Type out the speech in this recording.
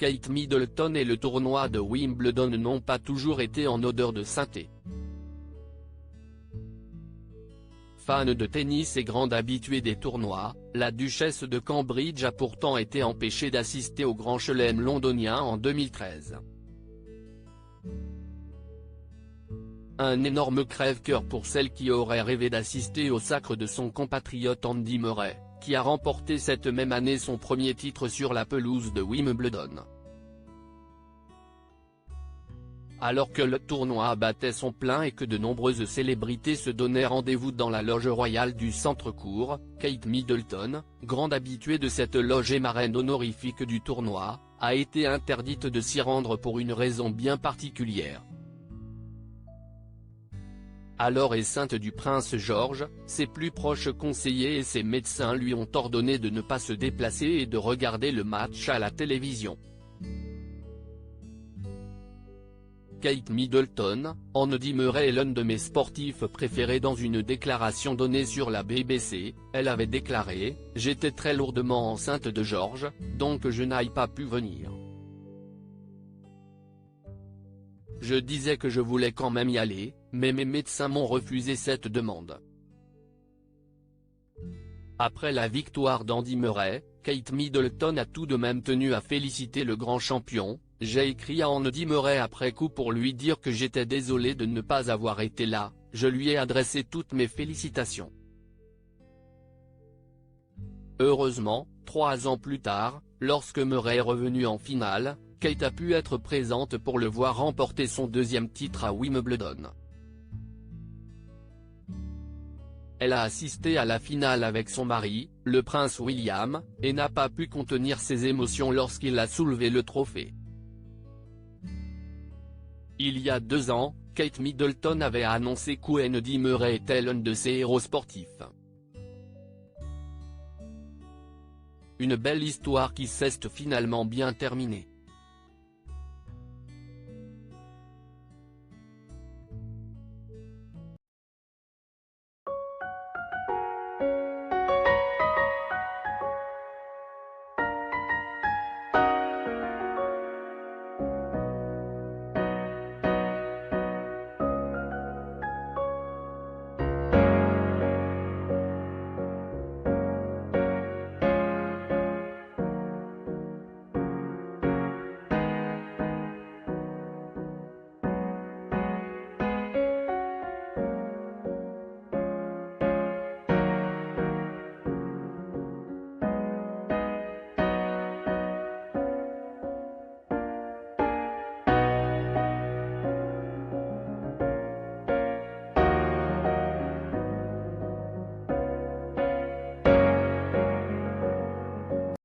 Kate Middleton et le tournoi de Wimbledon n'ont pas toujours été en odeur de sainteté. Fan de tennis et grande habituée des tournois, la duchesse de Cambridge a pourtant été empêchée d'assister au Grand Chelem londonien en 2013. Un énorme crève-cœur pour celle qui aurait rêvé d'assister au sacre de son compatriote Andy Murray, qui a remporté cette même année son premier titre sur la pelouse de Wimbledon. Alors que le tournoi battait son plein et que de nombreuses célébrités se donnaient rendez-vous dans la loge royale du centre-court, Kate Middleton, grande habituée de cette loge et marraine honorifique du tournoi, a été interdite de s'y rendre pour une raison bien particulière. Alors enceinte du prince George, ses plus proches conseillers et ses médecins lui ont ordonné de ne pas se déplacer et de regarder le match à la télévision. Kate Middleton, Andy Murray est l'un de mes sportifs préférés. Dans une déclaration donnée sur la BBC, elle avait déclaré « J'étais très lourdement enceinte de George, donc je n'ai pas pu venir. Je disais que je voulais quand même y aller, mais mes médecins m'ont refusé cette demande ». Après la victoire d'Andy Murray, Kate Middleton a tout de même tenu à féliciter le grand champion. « J'ai écrit à Andy Murray après coup pour lui dire que j'étais désolée de ne pas avoir été là, je lui ai adressé toutes mes félicitations. » Heureusement, 3 ans plus tard, lorsque Murray est revenu en finale, Kate a pu être présente pour le voir remporter son deuxième titre à Wimbledon. Elle a assisté à la finale avec son mari, le prince William, et n'a pas pu contenir ses émotions lorsqu'il a soulevé le trophée. Il y a 2 ans, Kate Middleton avait annoncé qu'Andy Murray était l'un de ses héros sportifs. Une belle histoire qui s'est finalement bien terminée.